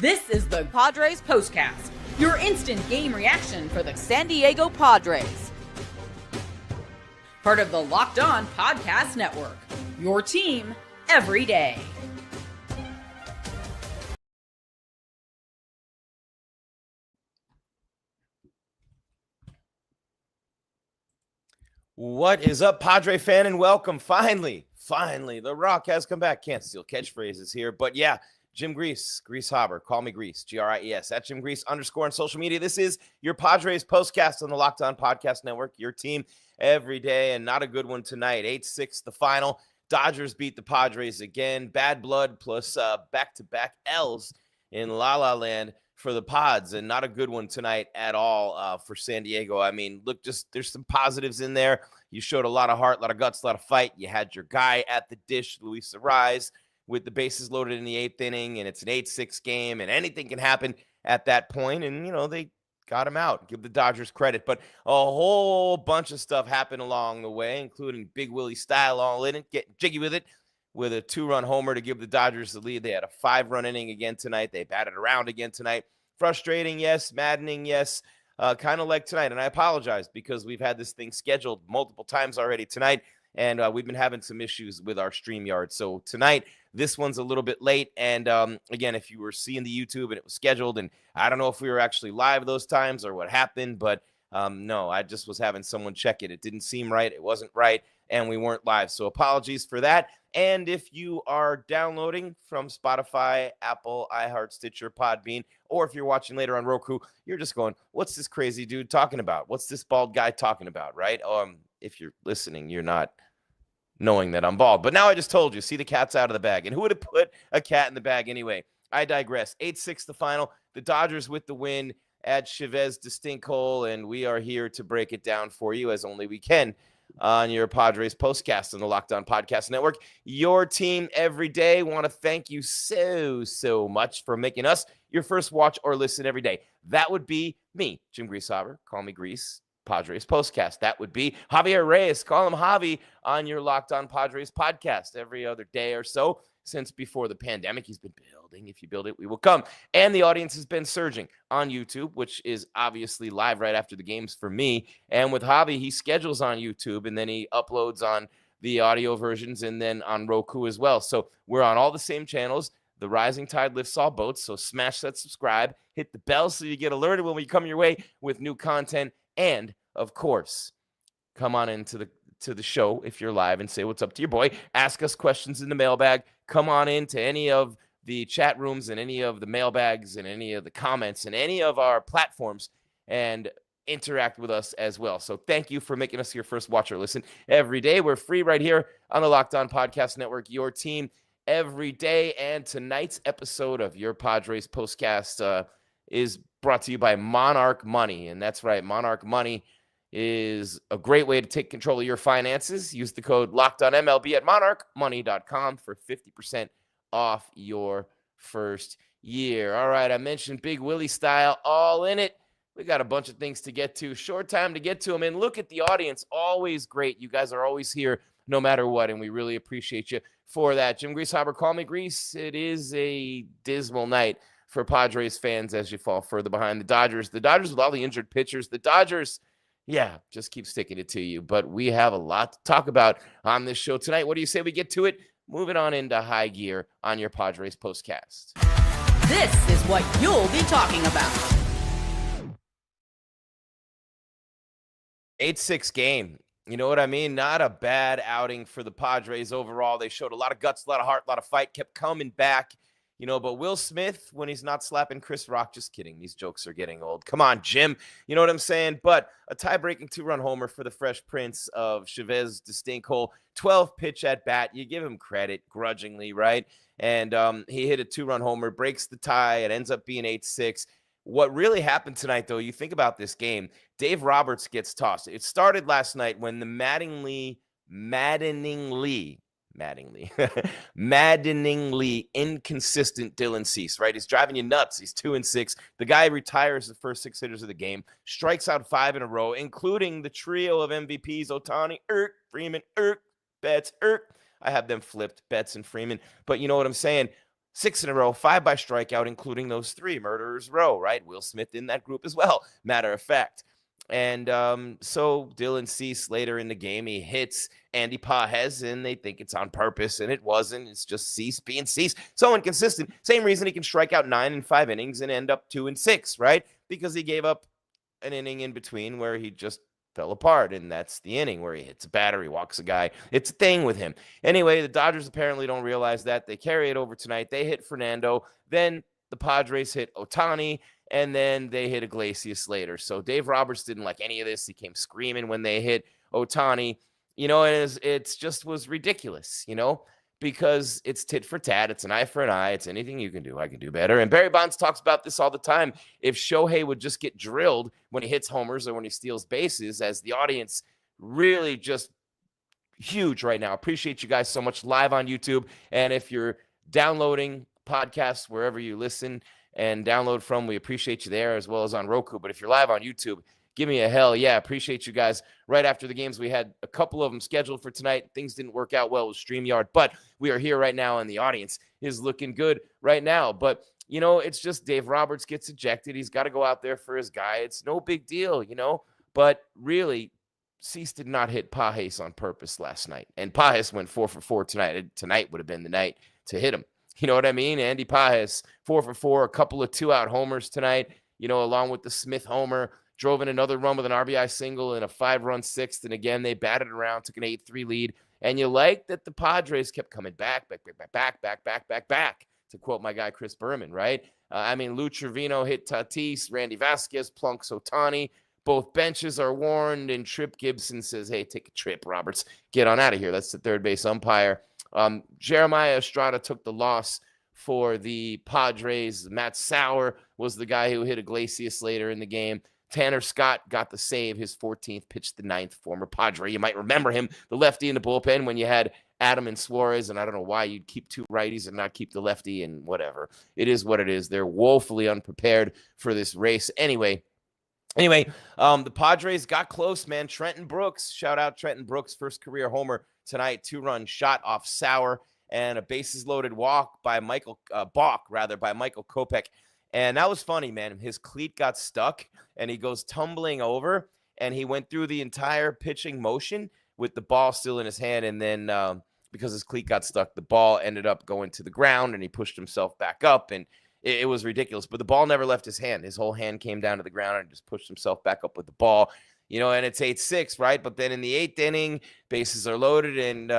This is the Padres POSTCAST, your instant game reaction for the San Diego Padres. Part of the Locked On Podcast Network, your team every day. What is up, Padre fan, and welcome. Finally, The Rock has come back. Can't steal catchphrases here, but yeah, Jim Grease Hobber, call me Grease, Gries, at Jim Grease _ on social media. This is your Padres postcast on the Locked On Podcast Network, your team every day, and not a good one tonight. 8-6, the final. Dodgers beat the Padres again. Bad blood plus back-to-back L's in La La Land for the Pods, and not a good one tonight at all for San Diego. I mean, look, just there's some positives in there. You showed a lot of heart, a lot of guts, a lot of fight. You had your guy at the dish, Luis Arraez, with the bases loaded in the 8th inning, and it's an 8-6 game, and anything can happen at that point, and, you know, they got him out. Give the Dodgers credit, but a whole bunch of stuff happened along the way, including Big Willie style all in it, getting jiggy with it, with a 2-run homer to give the Dodgers the lead. They had a 5-run inning again tonight. They batted around again tonight. Frustrating, yes. Maddening, yes. Kind of like tonight, and I apologize because we've had this thing scheduled multiple times already tonight, and we've been having some issues with our StreamYard. So tonight, this one's a little bit late, and again, if you were seeing the YouTube and it was scheduled, and I don't know if we were actually live those times or what happened, but no, I just was having someone check it. It didn't seem right. It wasn't right, and we weren't live. So apologies for that. And if you are downloading from Spotify, Apple, iHeart, Stitcher, Podbean, or if you're watching later on Roku, you're just going, what's this crazy dude talking about? What's this bald guy talking about, right? If you're listening, you're not knowing that I'm bald. But now I just told you, see, the cat's out of the bag. And who would have put a cat in the bag anyway? I digress. 8-6 the final. The Dodgers with the win at Chavez Distinct Hole, and we are here to break it down for you as only we can on your Padres postcast on the Locked On Podcast Network. Your team every day. Want to thank you so much for making us your first watch or listen every day. That would be me, Jim Greasehaber. Call me Grease. Padres postcast. That would be Javier Reyes. Call him Javi on your Locked On Padres podcast every other day or so since before the pandemic. He's been building. If you build it, we will come. And the audience has been surging on YouTube, which is obviously live right after the games for me. And with Javi, he schedules on YouTube, and then he uploads on the audio versions and then on Roku as well. So we're on all the same channels. The rising tide lifts all boats. So smash that subscribe, hit the bell so you get alerted when we come your way with new content. And of course, come on into the show if you're live and say what's up to your boy. Ask us questions in the mailbag. Come on into any of the chat rooms and any of the mailbags and any of the comments and any of our platforms and interact with us as well. So thank you for making us your first watch or listen every day. We're free right here on the Locked On Podcast Network, your team every day. And tonight's episode of your Padres postcast is brought to you by Monarch Money. And that's right, Monarch Money is a great way to take control of your finances. Use the code LOCKEDONMLB at monarchmoney.com for 50% off your first year. All right, I mentioned Big Willie style, all in it. We got a bunch of things to get to. Short time to get to them. And look at the audience. Always great. You guys are always here no matter what, and we really appreciate you for that. Jim Greasehaber, call me Grease. It is a dismal night for Padres fans as you fall further behind the Dodgers. The Dodgers with all the injured pitchers. The Dodgers, yeah, just keep sticking it to you. But we have a lot to talk about on this show tonight. What do you say we get to it? Moving on into high gear on your Padres postcast. This is what you'll be talking about. 8-6 game. You know what I mean? Not a bad outing for the Padres overall. They showed a lot of guts, a lot of heart, a lot of fight, kept coming back. You know, but Will Smith, when he's not slapping Chris Rock, just kidding. These jokes are getting old. Come on, Jim. You know what I'm saying? But a tie-breaking 2-run homer for the Fresh Prince of Chavez Distinct Hole. 12 pitch at bat. You give him credit grudgingly, right? And he hit a 2-run homer, breaks the tie. It ends up being 8-6. What really happened tonight, though, you think about this game, Dave Roberts gets tossed. It started last night when the maddeningly inconsistent Dylan Cease, right? He's driving you nuts. He's 2-6. The guy retires the first 6 hitters of the game, strikes out 5 in a row, including the trio of MVPs, Ohtani, Freeman, Betts, I have them flipped, Betts and Freeman. But you know what I'm saying? 6 in a row, 5 by strikeout, including those 3 murderers row, right? Will Smith in that group as well, matter of fact. And so Dylan Cease later in the game, he hits Andy Pages, and they think it's on purpose, and it wasn't. It's just Cease being Cease. So inconsistent. Same reason he can strike out 9 in 5 innings and end up 2 in 6, right? Because he gave up an inning in between where he just fell apart, and that's the inning where he hits a batter, he walks a guy. It's a thing with him. Anyway, the Dodgers apparently don't realize that. They carry it over tonight. They hit Fernando. Then the Padres hit Ohtani, and then they hit Iglesias later. So Dave Roberts didn't like any of this. He came screaming when they hit Ohtani, and it's just was ridiculous, because it's tit for tat. It's an eye for an eye. It's anything you can do. I can do better. And Barry Bonds talks about this all the time. If Shohei would just get drilled when he hits homers or when he steals bases, as the audience really just huge right now. Appreciate you guys so much live on YouTube. And if you're downloading podcasts wherever you listen and download from, we appreciate you there, as well as on Roku. But if you're live on YouTube, give me a hell yeah. Appreciate you guys. Right after the games, we had a couple of them scheduled for tonight. Things didn't work out well with StreamYard, but we are here right now, and the audience is looking good right now. But, it's just Dave Roberts gets ejected. He's got to go out there for his guy. It's no big deal, But really, Cease did not hit Pages on purpose last night. And Pages went 4 for 4 tonight. Tonight would have been the night to hit him. You know what I mean? Andy Pages, 4 for 4, a couple of 2-out homers tonight, along with the Smith homer. Drove in another run with an RBI single and a 5-run sixth. And again, they batted around, took an 8-3 lead. And you like that the Padres kept coming back, to quote my guy Chris Berman, right? Lou Trevino hit Tatis, Randy Vasquez plunks Ohtani. Both benches are warned, and Trip Gibson says, hey, take a trip, Roberts. Get on out of here. That's the third base umpire. Jeremiah Estrada took the loss for the Padres. Matt Sauer was the guy who hit Iglesias later in the game. Tanner Scott got the save, his 14th, pitched the 9th, former Padre. You might remember him, the lefty in the bullpen when you had Adam and Suarez, and I don't know why you'd keep 2 righties and not keep the lefty, and whatever. It is what it is. They're woefully unprepared for this race. Anyway, the Padres got close, man. Trenton Brooks, shout out Trenton Brooks, first career homer tonight, 2-run shot off Sauer, and a bases-loaded walk by Michael Kopech. And that was funny, man. His cleat got stuck, and he goes tumbling over, and he went through the entire pitching motion with the ball still in his hand, and then because his cleat got stuck, the ball ended up going to the ground, and he pushed himself back up, and it was ridiculous. But the ball never left his hand. His whole hand came down to the ground and just pushed himself back up with the ball. And it's 8-6, right? But then in the 8th inning, bases are loaded, and,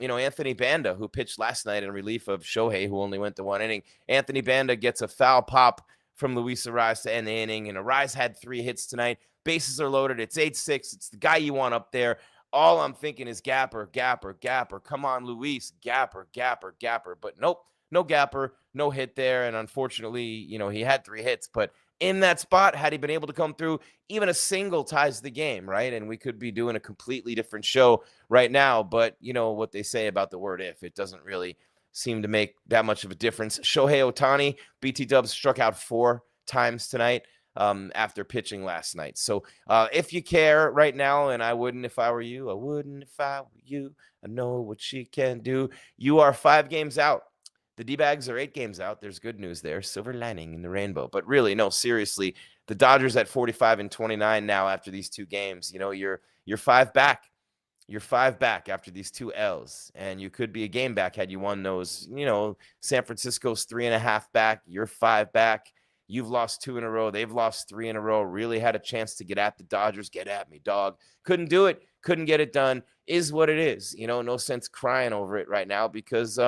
Anthony Banda, who pitched last night in relief of Shohei, who only went to 1 inning, Anthony Banda gets a foul pop from Luis Arraez to end the inning, and Arraez had 3 hits tonight. Bases are loaded. It's 8-6. It's the guy you want up there. All I'm thinking is Gapper. Come on, Luis. Gapper. But nope, no Gapper, no hit there, and unfortunately, he had 3 hits, but in that spot, had he been able to come through, even a single ties the game, right? And we could be doing a completely different show right now. But you know what they say about the word if. It doesn't really seem to make that much of a difference. Shohei Ohtani, BT Dubs struck out 4 times tonight after pitching last night. So if you care right now, and I wouldn't if I were you, I know what she can do. You are 5 games out. The D-bags are 8 games out. There's good news there. Silver lining in the rainbow. But really, no, seriously, the Dodgers at 45-29 now after these 2 games. You're 5 back. You're 5 back after these 2 L's. And you could be a game back had you won those. San Francisco's 3.5 back. You're 5 back. You've lost 2 in a row. They've lost 3 in a row. Really had a chance to get at the Dodgers. Get at me, dog. Couldn't do it. Couldn't get it done. Is what it is. No sense crying over it right now because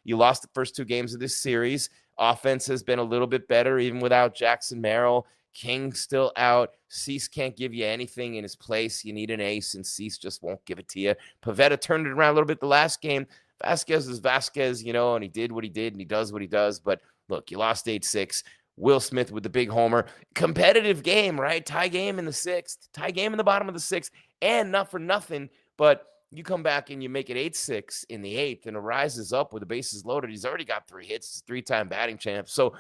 you lost the first 2 games of this series. Offense has been a little bit better even without Jackson Merrill. King still out. Cease can't give you anything in his place. You need an ace, and Cease just won't give it to you. Pivetta turned it around a little bit the last game. Vasquez is Vasquez, and he did what he did, and he does what he does. But look, you lost 8-6. Will Smith with the big homer. Competitive game, right? Tie game in the 6th. Tie game in the bottom of the 6th. And not for nothing, but you come back and you make it 8-6 in the 8th, and Arraez is up with the bases loaded. He's already got 3 hits, 3-time batting champ. So,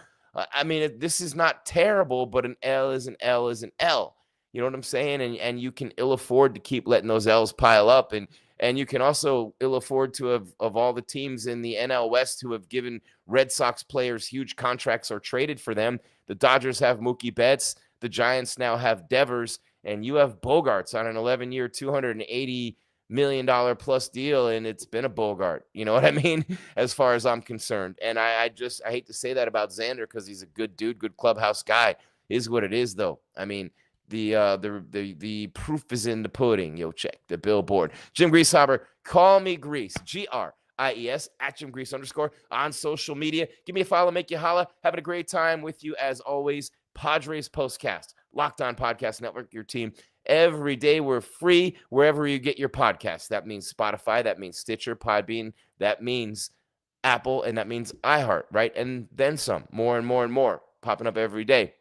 this is not terrible, but an L is an L is an L. You know what I'm saying? And you can ill afford to keep letting those L's pile up. And you can also ill afford to have, of all the teams in the NL West who have given Red Sox players huge contracts or traded for them. The Dodgers have Mookie Betts. The Giants now have Devers. And you have Bogarts on an 11-year, $280 million plus deal. And it's been a Bogart. You know what I mean? As far as I'm concerned. And I hate to say that about Xander because he's a good dude, good clubhouse guy. Is what it is, though. I mean, the proof is in the pudding. Yo, check the billboard. Jim Greasehaber, call me Grease, Gries at Jim Grease _ on social media. Give me a follow, make you holla. Having a great time with you as always. Padres Postcast, Locked On Podcast Network, your team every day. We're free wherever you get your podcasts. That means Spotify, that means Stitcher, Podbean, that means Apple, and that means iHeart, right? And then some, more and more and more, popping up every day.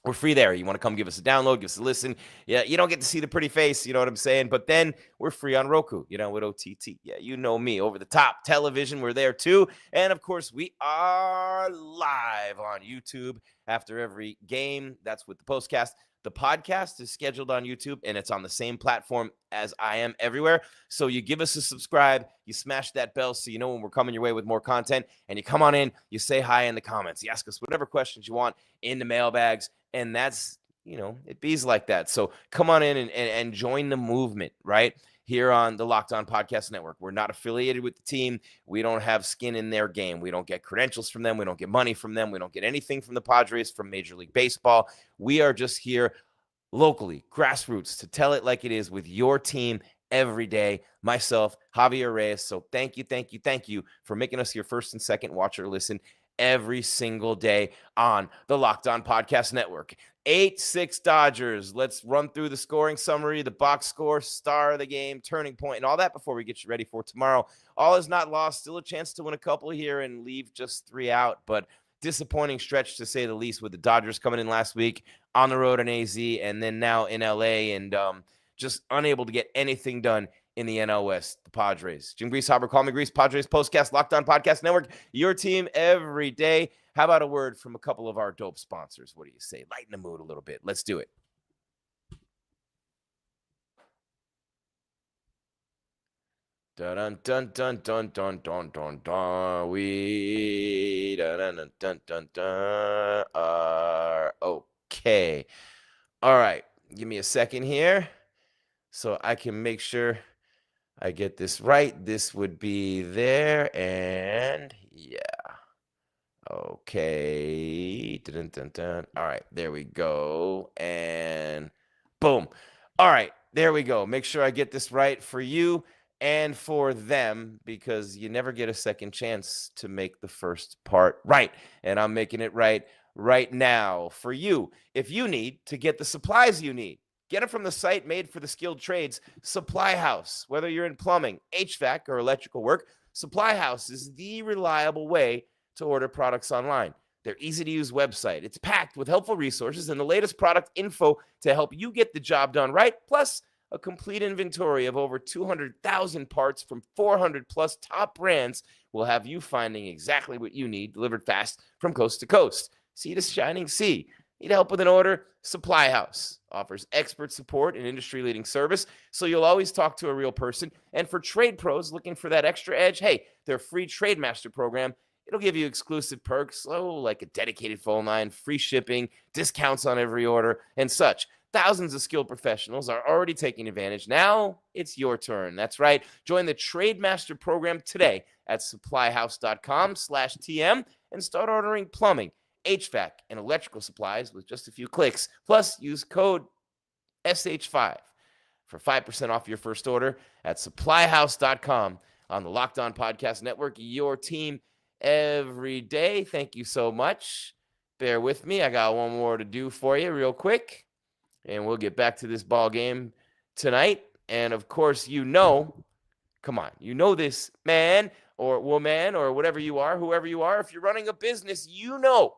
We're free there. You want to come give us a download, give us a listen. Yeah, you don't get to see the pretty face, you know what I'm saying? But then we're free on Roku, with OTT. Yeah, you know me. Over the top television, we're there too. And of course, we are live on YouTube after every game. That's with the postcast. The podcast is scheduled on YouTube, and it's on the same platform as I am everywhere. So you give us a subscribe, you smash that bell so you know when we're coming your way with more content, and you come on in, you say hi in the comments, you ask us whatever questions you want in the mailbags, and that's, it bees like that. So come on in and join the movement, right? Here on the Locked On Podcast Network. We're not affiliated with the team. We don't have skin in their game. We don't get credentials from them. We don't get money from them. We don't get anything from the Padres, from Major League Baseball. We are just here locally, grassroots, to tell it like it is with your team every day. Myself, Javier Reyes. So thank you for making us your first and second watch or listen every single day on the Locked On Podcast Network. 8-6 Dodgers. Let's run through the scoring summary, the box score, star of the game, turning point, and all that before we get you ready for tomorrow. All is not lost. Still a chance to win a couple here and leave just 3 out, but disappointing stretch to say the least with the Dodgers coming in last week on the road in AZ and then now in LA and just unable to get anything done in the NL West, the Padres. Jim Greasehaber, call me Grease, Padres Postcast, Locked On Podcast Network, your team every day. How about a word from a couple of our dope sponsors? What do you say? Lighten the mood a little bit. Let's do it. Dun dun dun dun dun dun dun dun. We dun dun dun dun are okay. All right, give me a second here so I can make sure I get this right. This would be there, and yeah. Okay. Dun, dun, dun. All right, there we go. And boom. All right, there we go. Make sure I get this right for you and for them because you never get a second chance to make the first part right. And I'm making it right now for you. If you need to get the supplies you need, get it from the site made for the skilled trades, Supply House. Whether you're in plumbing, HVAC, or electrical work, Supply House is the reliable way to order products online. Their easy-to-use website. It's packed with helpful resources and the latest product info to help you get the job done right, plus a complete inventory of over 200,000 parts from 400-plus top brands will have you finding exactly what you need delivered fast from coast to coast. Sea to shining sea. Need help with an order? Supply House offers expert support and industry-leading service, so you'll always talk to a real person. And for trade pros looking for that extra edge, hey, their free Trade Master program, it'll give you exclusive perks, like a dedicated phone line, free shipping, discounts on every order, and such. Thousands of skilled professionals are already taking advantage. Now it's your turn. That's right. Join the Trade Master program today at supplyhouse.com/TM and start ordering plumbing, HVAC, and electrical supplies with just a few clicks. Plus, use code SH5 for 5% off your first order at supplyhouse.com on the Locked On Podcast Network, your team every day. Thank you so much. Bear with me. I got one more to do for you real quick, and we'll get back to this ball game tonight. And, of course, come on, this, man or woman or whatever you are, whoever you are. If you're running a business, you know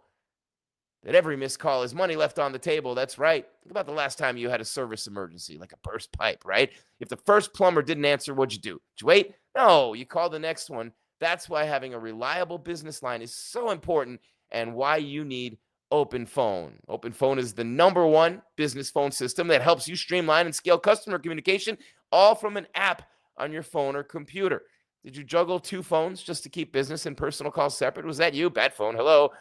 that every missed call is money left on the table. That's right. Think about the last time you had a service emergency, like a burst pipe, right? If the first plumber didn't answer, what'd you do? Did you wait? No, you called the next one. That's why having a reliable business line is so important and why you need Open Phone. Open Phone is the #1 business phone system that helps you streamline and scale customer communication, all from an app on your phone or computer. Did you juggle 2 phones just to keep business and personal calls separate? Was that you? Bad phone. Hello.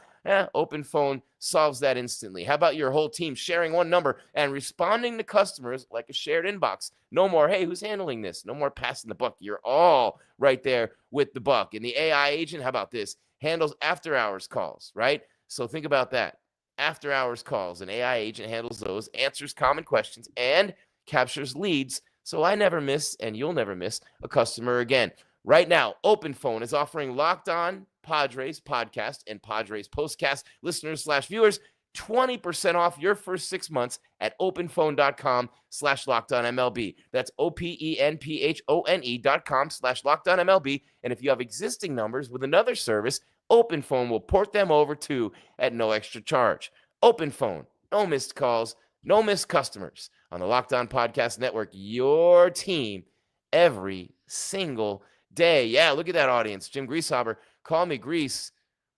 Open Phone solves that instantly. How about your whole team sharing one number and responding to customers like a shared inbox? No more, hey, who's handling this? No more passing the buck. You're all right there with the buck. And the AI agent, how about this? Handles after-hours calls, right? So think about that. After-hours calls. An AI agent handles those, answers common questions, and captures leads. So I never miss, and you'll never miss, a customer again. Right now, Open Phone is offering Locked On Padres podcast and Padres Postcast listeners/viewers 20% off your first 6 months at openphone.com/LockedOnMLB. That's OPENPHONE.com/LockedOnMLB. And if you have existing numbers with another service, Open Phone will port them over too at no extra charge. Open Phone, no missed calls, no missed customers. On the Locked On Podcast Network, your team every single day. Yeah, look at that audience. Jim Greasehaber, call me Grease.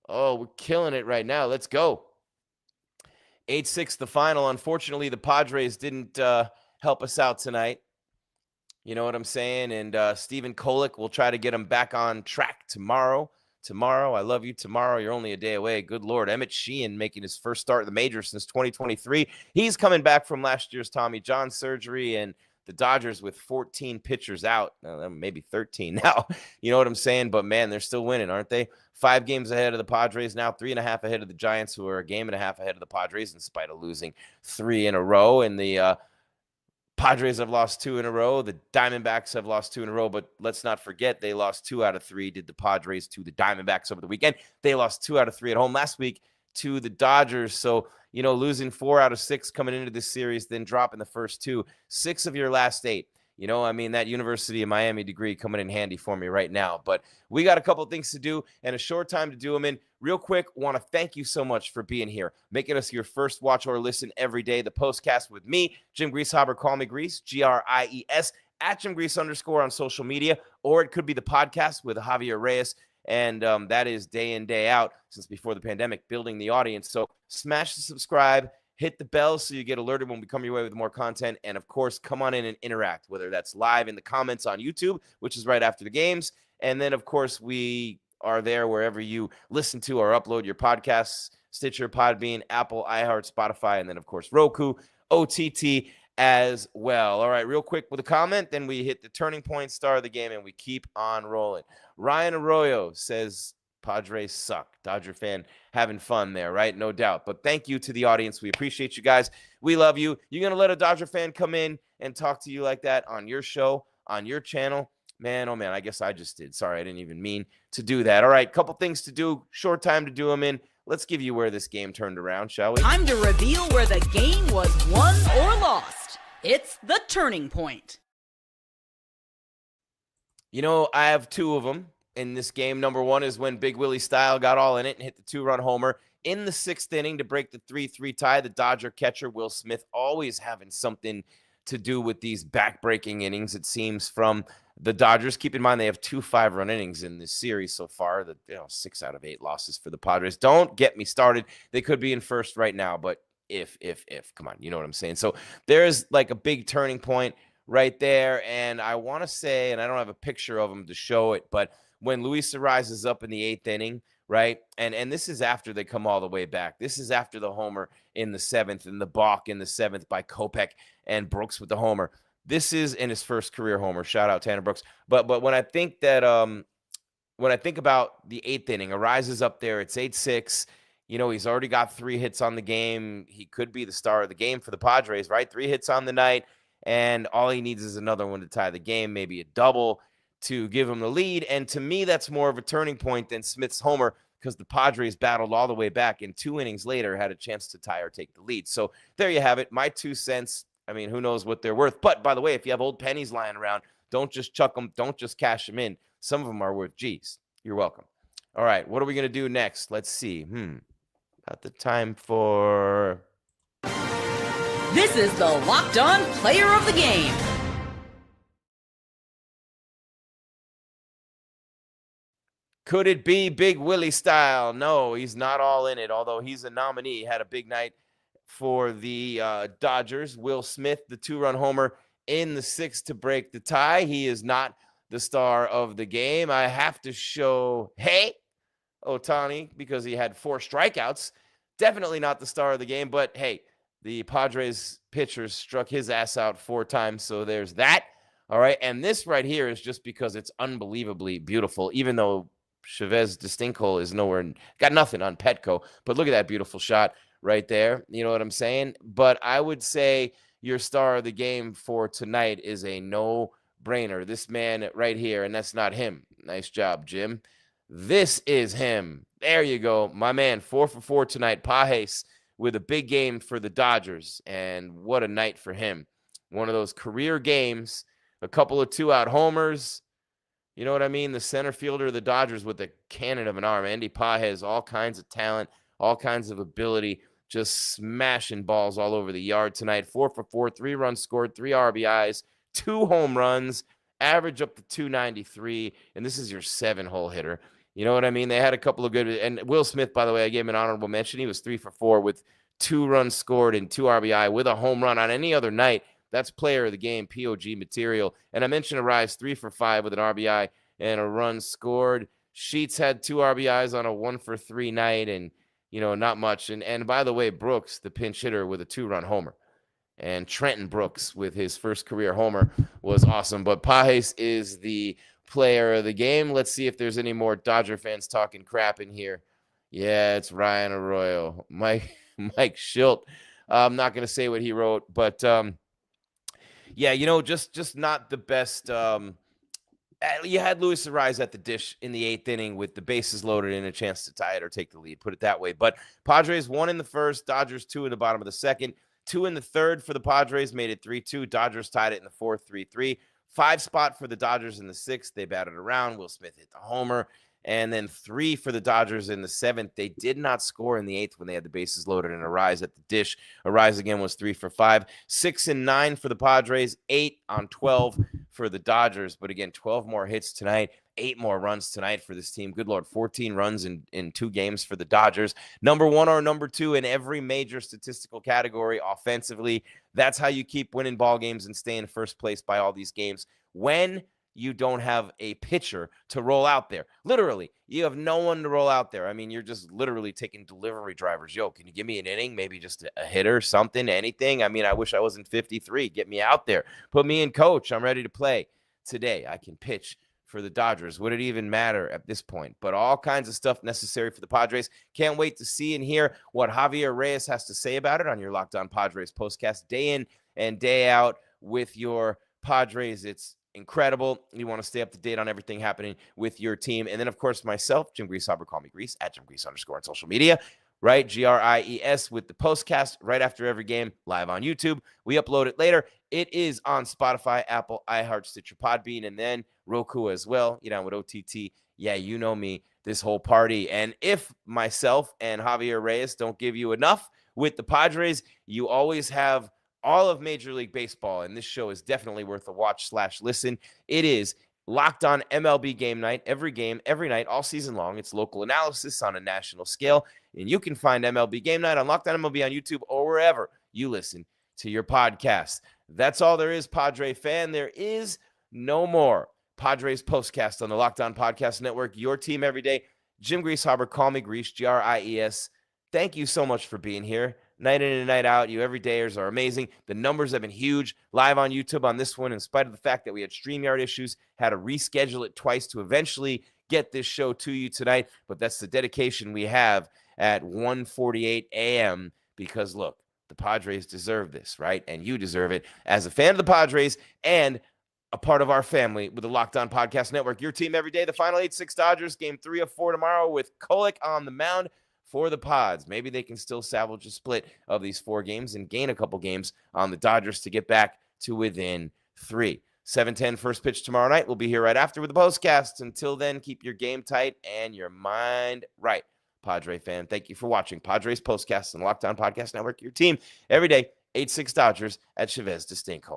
Oh, we're killing it right now. Let's go. 8-6 the final. Unfortunately, the Padres didn't help us out tonight. You know what I'm saying? And Stephen Kolek will try to get him back on track tomorrow. Tomorrow, I love you. Tomorrow, you're only a day away. Good Lord. Emmett Sheehan making his first start at the majors since 2023. He's coming back from last year's Tommy John surgery, and the Dodgers with 14 pitchers out, maybe 13 now. You know what I'm saying? But, man, they're still winning, aren't they? 5 games ahead of the Padres now, 3.5 ahead of the Giants, who are a 1.5 games ahead of the Padres in spite of losing 3 in a row. And the Padres have lost 2 in a row. The Diamondbacks have lost 2 in a row. But let's not forget they lost 2 out of 3, did the Padres to the Diamondbacks over the weekend. They lost 2 out of 3 at home last week to the Dodgers. So, you know, losing 4 out of 6 coming into this series, then dropping the first 2. 6 of your last 8. You know, I mean, that University of Miami degree coming in handy for me right now. But we got a couple things to do and a short time to do them in. Real quick, want to thank you so much for being here, making us your first watch or listen every day. The Postcast with me, Jim Greasehaber, call me Grease, Gries, at Jim Grease _ on social media, or it could be the podcast with Javier Reyes. And that is day in, day out since before the pandemic, building the audience. So smash the subscribe, hit the bell so you get alerted when we come your way with more content. And, of course, come on in and interact, whether that's live in the comments on YouTube, which is right after the games. And then, of course, we are there wherever you listen to or upload your podcasts, Stitcher, Podbean, Apple, iHeart, Spotify, and then, of course, Roku, OTT as well. All right, real quick with a comment, then we hit the turning point, star of the game, and we keep on rolling. Ryan Arroyo says Padres suck. Dodger fan having fun there, right? No doubt. But thank you to the audience. We appreciate you guys. We love you. You're going to let a Dodger fan come in and talk to you like that on your show, on your channel? Man, oh man, I guess I just did. Sorry, I didn't even mean to do that. All right, couple things to do. Short time to do them in. Let's give you where this game turned around, shall we? Time to reveal where the game was won or lost. It's the turning point. You know, I have 2 of them in this game. Number 1 is when Big Willie Style got all in it and hit the 2-run homer in the 6th inning to break the 3-3 tie. The Dodger catcher, Will Smith, always having something to do with these back-breaking innings, it seems, from the Dodgers. Keep in mind they have 2 5-run innings in this series so far. 6 out of 8 losses for the Padres. Don't get me started. They could be in first right now, but if, come on, you know what I'm saying. So there's like a big turning point right there, and I want to say, and I don't have a picture of him to show it, but when Luis rises up in the 8th inning, right, and this is after they come all the way back. This is after the homer in the 7th and the balk in the 7th by Kopech and Brooks with the homer. This is in his first career homer. Shout out Tanner Brooks. But when I think that when I think about the 8th inning, arises up there. It's 8-6. You know, he's already got 3 hits on the game. He could be the star of the game for the Padres, right? 3 hits on the night, and all he needs is another one to tie the game, maybe a double to give him the lead. And to me, that's more of a turning point than Smith's homer, because the Padres battled all the way back and 2 innings later had a chance to tie or take the lead. So there you have it. My 2 cents. I mean, who knows what they're worth. But by the way, if you have old pennies lying around, don't just chuck them. Don't just cash them in. Some of them are worth G's. You're welcome. All right, what are we going to do next? Let's see. About the time for... This is the Locked On Player of the Game. Could it be Big Willie style? No, he's not all in it, although he's a nominee. He had a big night for the Dodgers. Will Smith, the 2-run homer in the 6th to break the tie. He is not the star of the game. I have to show Shohei Ohtani because he had 4 strikeouts. Definitely not the star of the game, but hey, the Padres pitchers struck his ass out 4 times, so there's that. All right, and this right here is just because it's unbelievably beautiful, even though Chavez Distinct is nowhere, got nothing on Petco, but look at that beautiful shot right there. You know what I'm saying? But I would say your star of the game for tonight is a no-brainer. This man right here, and that's not him. Nice job, Jim. This is him. There you go. My man, 4 for 4 tonight. Pages with a big game for the Dodgers, and what a night for him. One of those career games, a couple of 2-out homers. You know what I mean? The center fielder of the Dodgers with a cannon of an arm. Andy Pages, all kinds of talent, all kinds of ability, just smashing balls all over the yard tonight. 4 for 4, 3 runs scored, 3 RBIs, 2 home runs, average up to 293, and this is your 7-hole hitter. You know what I mean? They had a couple of good, and Will Smith, by the way, I gave him an honorable mention. He was 3 for 4 with 2 runs scored and 2 RBI with a home run. On any other night, that's player of the game, POG material. And I mentioned Arise 3 for 5 with an RBI and a run scored. Sheets had 2 RBIs on a 1 for 3 night, and not much. And by the way, Brooks, the pinch hitter, with a 2-run homer. And Trenton Brooks with his first career homer was awesome. But Pages is the player of the game. Let's see if there's any more Dodger fans talking crap in here. Yeah, it's Ryan Arroyo. Mike Schilt. I'm not going to say what he wrote, but yeah, just not the best. You had Luis Ariz at the dish in the 8th inning with the bases loaded and a chance to tie it or take the lead, put it that way. But Padres 1 in the 1st, Dodgers 2 in the bottom of the 2nd, 2 in the 3rd for the Padres, made it 3-2. Dodgers tied it in the 4th, 3-3. 5 spot for the Dodgers in the 6th. They batted around. Will Smith hit the homer. And then 3 for the Dodgers in the 7th. They did not score in the 8th when they had the bases loaded and Arise at the dish. Arise again was 3 for 5. 6 and 9 for the Padres. 8 on 12 for the Dodgers. But again, 12 more hits tonight. 8 more runs tonight for this team. Good Lord, 14 runs in 2 games for the Dodgers. Number 1 or number 2 in every major statistical category offensively. That's how you keep winning ball games and stay in first place by all these games. When you don't have a pitcher to roll out there. Literally, you have no one to roll out there. I mean, you're just literally taking delivery drivers. Yo, can you give me an inning? Maybe just a hitter, something, anything? I mean, I wish I wasn't 53. Get me out there. Put me in, coach. I'm ready to play. Today, I can pitch for the Dodgers. Would it even matter at this point? But all kinds of stuff necessary for the Padres. Can't wait to see and hear what Javier Reyes has to say about it on your Locked On Padres postcast, day in and day out with your Padres. It's incredible. You want to stay up to date on everything happening with your team. And then, of course, myself, Jim Grease, call me Grease, at Jim Grease _ on social media, right? GRIES with the postcast right after every game, live on YouTube. We upload it later. It is on Spotify, Apple, iHeart, Stitcher, Podbean, and then Roku as well. With OTT. Yeah, you know me, this whole party. And if myself and Javier Reyes don't give you enough with the Padres, you always have all of Major League Baseball, and this show is definitely worth a watch/listen. It is Locked On MLB Game Night, every game, every night, all season long. It's local analysis on a national scale, and you can find MLB Game Night on Locked On MLB on YouTube or wherever you listen to your podcast. That's all there is, Padre fan. There is no more Padres postcast on the Locked On Podcast Network. Your team every day. Jim Greasehaber, call me Grease, GRIES. Thank you so much for being here. Night in and night out. You everydayers are amazing. The numbers have been huge. Live on YouTube on this one, in spite of the fact that we had StreamYard issues, had to reschedule it twice to eventually get this show to you tonight. But that's the dedication we have at 1:48 a.m. because, look, the Padres deserve this, right? And you deserve it. As a fan of the Padres and a part of our family with the Locked On Podcast Network, your team every day. The final 8-6 Dodgers, game 3 of 4 tomorrow with Kopech on the mound for the Pods. Maybe they can still salvage a split of these 4 games and gain a couple games on the Dodgers to get back to within 3. 7:10 first pitch tomorrow night. We'll be here right after with the postcast. Until then, keep your game tight and your mind right. Padre fan, thank you for watching Padres Postcast and Locked On Podcast Network, your team every day. 8-6 Dodgers at Chavez Distinct.